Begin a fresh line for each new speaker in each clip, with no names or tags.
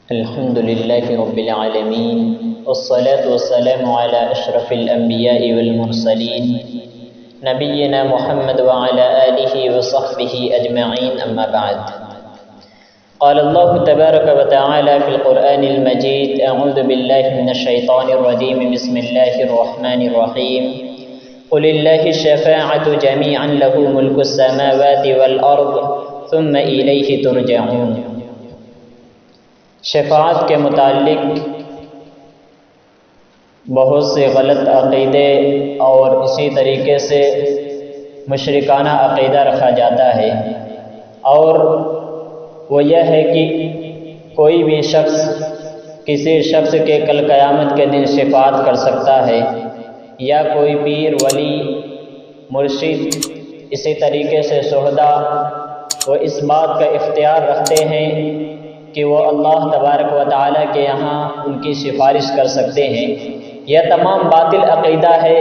الحمد لله رب العالمين والصلاة والسلام على أشرف الأنبياء والمرسلين نبينا محمد وعلى آله وصحبه أجمعين أما بعد. قال الله تبارك وتعالى في القرآن المجيد: أعوذ بالله من الشيطان الرجيم، بسم الله الرحمن الرحيم. قل لله الشفاعة جميعا له ملك السماوات والأرض ثم إليه ترجعون. شفاعت کے متعلق بہت سے غلط عقیدے اور اسی طریقے سے مشرکانہ عقیدہ رکھا جاتا ہے، اور وہ یہ ہے کہ کوئی بھی شخص کسی شخص کے کل قیامت کے دن شفاعت کر سکتا ہے، یا کوئی پیر، ولی، مرشد، اسی طریقے سے شہداء وہ اس بات کا اختیار رکھتے ہیں کہ وہ اللہ تبارک و تعالیٰ کے یہاں ان کی سفارش کر سکتے ہیں. یہ تمام باطل عقیدہ ہے،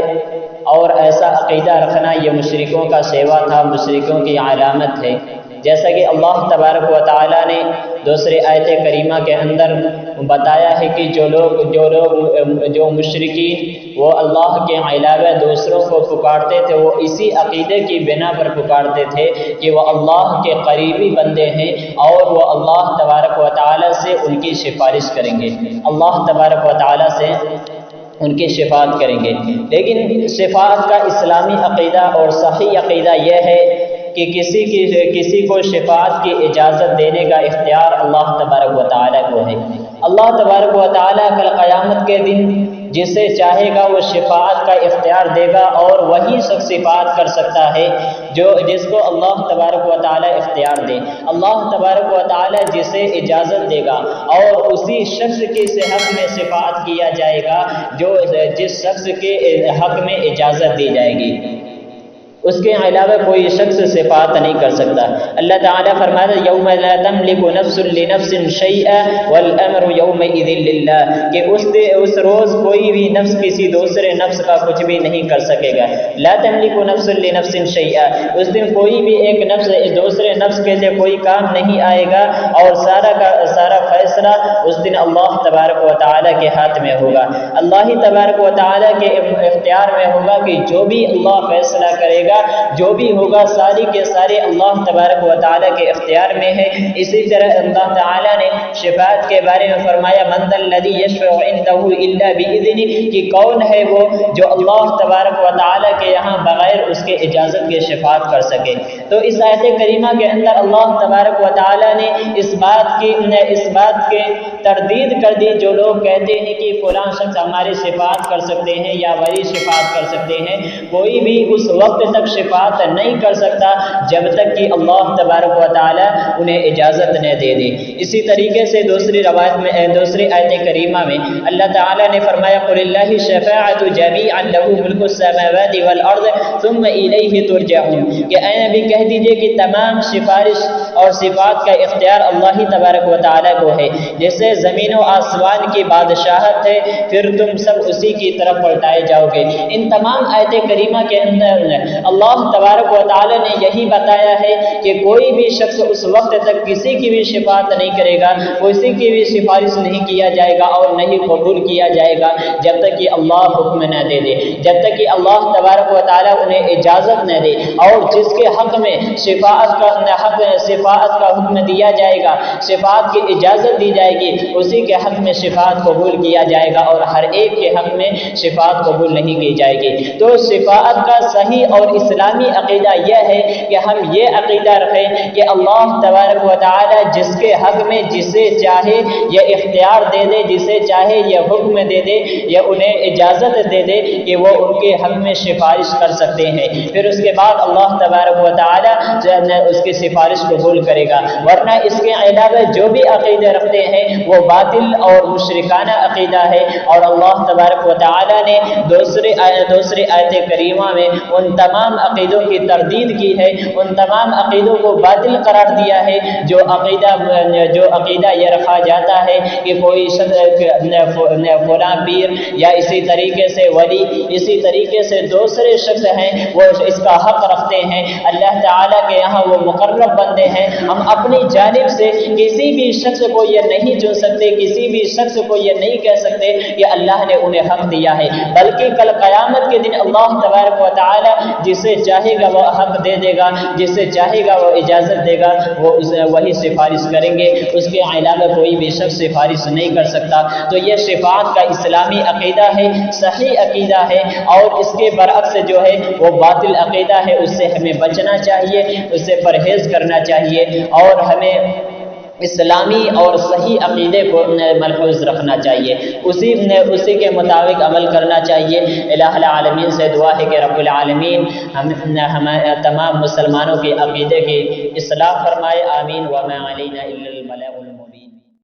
اور ایسا عقیدہ رکھنا یہ مشرکوں کا سیوا تھا، مشرکوں کی علامت ہے. جیسا کہ اللہ تبارک و تعالیٰ نے دوسری آیت کریمہ کے اندر بتایا ہے کہ جو مشرکین وہ اللہ کے علاوہ دوسروں کو پکارتے تھے، وہ اسی عقیدے کی بنا پر پکارتے تھے کہ وہ اللہ کے قریبی بندے ہیں اور وہ اللہ تبارک و تعالیٰ سے ان کی سفارش کریں گے، اللہ تبارک و تعالیٰ سے ان کی شفاعت کریں گے. لیکن شفاعت کا اسلامی عقیدہ اور صحیح عقیدہ یہ ہے کہ کسی کو شفاعت کی اجازت دینے کا اختیار اللہ تبارک و تعالیٰ کو ہے. اللہ تبارک و تعالیٰ کل قیامت کے دن جسے چاہے گا وہ شفاعت کا اختیار دے گا، اور وہی شخص شفاعت کر سکتا ہے جس کو اللہ تبارک و تعالیٰ اختیار دے. اللہ تبارک و تعالیٰ جسے اجازت دے گا، اور اسی شخص کے حق میں شفاعت کیا جائے گا جس شخص کے حق میں اجازت دی جائے گی. اس کے علاوہ کوئی شخص شفاعت نہیں کر سکتا. اللہ تعالیٰ فرماتا ہے: یوم لا تملک نفس لنفس شیئا والامر یومئذ للہ، کہ اس روز کوئی بھی نفس کسی دوسرے نفس کا کچھ بھی نہیں کر سکے گا. لا تملک نفس لنفس شیئا، اس دن کوئی بھی ایک نفس دوسرے نفس کے لیے کوئی کام نہیں آئے گا، اور سارا کا سارا فیصلہ اس دن اللہ تبارک و تعالیٰ کے ہاتھ میں ہوگا. اللہ تبارک و تعالیٰ کے اختیار میں ہوگا کہ جو بھی اللہ فیصلہ کرے گا، جو بھی ہوگا ساری کے سارے اللہ تبارک و تعالیٰ کے اختیار میں ہے. اسی طرح اللہ تعالیٰ نے شفاعت کے بارے میں فرمایا: من ذا الذی یشفع عنده الا باذنہ، کہ کون ہے وہ جو اللہ تبارک و تعالیٰ کے یہاں بغیر اس کے اجازت کے شفاعت کر سکے. تو اس آیت کریمہ کے اندر اللہ تبارک و تعالیٰ نے اس بات کی تردید کر دی جو لوگ کہتے ہیں کہ فلاں شخص ہماری شفاعت کر سکتے ہیں یا ولی شفاعت کر سکتے ہیں. کوئی بھی اس وقت تک شفاعت نہیں کر سکتا جب تک کہ اللہ تبارک و تعالیٰ انہیں اجازت نہ دے دے. اسی طریقے سے دوسری آیت کریمہ میں اللہ تعالیٰ نے فرمایا: قل للہ الشفاعۃ جمیعا لہ ملک السماوات والارض ثم الیہ ترجعون، کہ اے نبی کہہ دیجئے کہ تمام سفارش اور صفات کا اختیار اللہ تبارک و تعالیٰ کو ہے. جیسے زمین و آسمان کی بادشاہت ہے، پھر تم سب اسی کی طرف پلٹائے جاؤ گے. ان تمام آیت کریمہ کے اندر اللہ تبارک و تعالیٰ نے یہی بتایا ہے کہ کوئی بھی شخص اس وقت تک کسی کی بھی شفاعت نہیں کرے گا، کسی کی بھی سفارش نہیں کیا جائے گا اور نہیں قبول کیا جائے گا جب تک کہ اللہ حکم نہ دے دے، جب تک کہ اللہ تبارک و تعالیٰ انہیں اجازت نہ دے. اور جس کے حق میں شفاعت کا حکم دیا جائے گا، شفاعت کی اجازت دی جائے گی، اسی کے حق میں شفاعت قبول کیا جائے گا، اور ہر ایک کے حق میں شفاعت قبول نہیں کی جائے گی. تو شفاعت کا صحیح اور اسلامی عقیدہ یہ ہے کہ ہم یہ عقیدہ رکھیں کہ اللہ تبارک و تعالیٰ جس کے حق میں جسے چاہے یہ اختیار دے دے، جسے چاہے یہ حکم دے دے، یا انہیں اجازت دے دے کہ وہ ان کے حق میں سفارش کر سکتے ہیں. پھر اس کے بعد اللہ تبارک و تعالیٰ اس کی سفارش قبول کرے گا. ورنہ اس کے علاوہ جو بھی عقیدے رکھتے ہیں وہ باطل اور مشرکانہ عقیدہ ہے. اور اللہ تبارک و تعالیٰ نے دوسری آیت کریمہ میں ان تمام عقیدوں کی تردید کی ہے، ان تمام عقیدوں کو باطل قرار دیا ہے جو عقیدہ یہ رکھا جاتا ہے کہ کوئی فلاں پیر یا اسی طریقے سے ولی، اسی طریقے سے دوسرے شخص ہیں وہ اس کا حق رکھتے ہیں. اللہ تعالیٰ کے یہاں وہ مقرب بندے ہیں ہم اپنی جانب سے کسی بھی شخص کو یہ نہیں چن سکتے، کسی بھی شخص کو یہ نہیں کہہ سکتے کہ اللہ نے انہیں حق دیا ہے، بلکہ کل قیامت کے دن اللہ تبارک و تعالی جسے چاہے گا وہ حق دے دے گا، جسے چاہے گا وہ اجازت دے گا، وہ وہی سفارش کریں گے، اس کے علاوہ کوئی بھی شخص سفارش نہیں کر سکتا۔ تو یہ شفاعت کا اسلامی عقیدہ ہے، صحیح عقیدہ ہے، اور اس کے برعکس جو ہے وہ باطل عقیدہ ہے، اس سے ہمیں بچنا چاہیے، اس سے پرہیز کرنا چاہیے، اور ہمیں اسلامی اور صحیح عقیدے کو ملحوظ رکھنا چاہیے، اسی کے مطابق عمل کرنا چاہیے۔ الہ العالمین سے دعا ہے کہ رب العالمین ہم تمام مسلمانوں کے عقیدے کی اصلاح فرمائے، آمین۔ وما علینا الا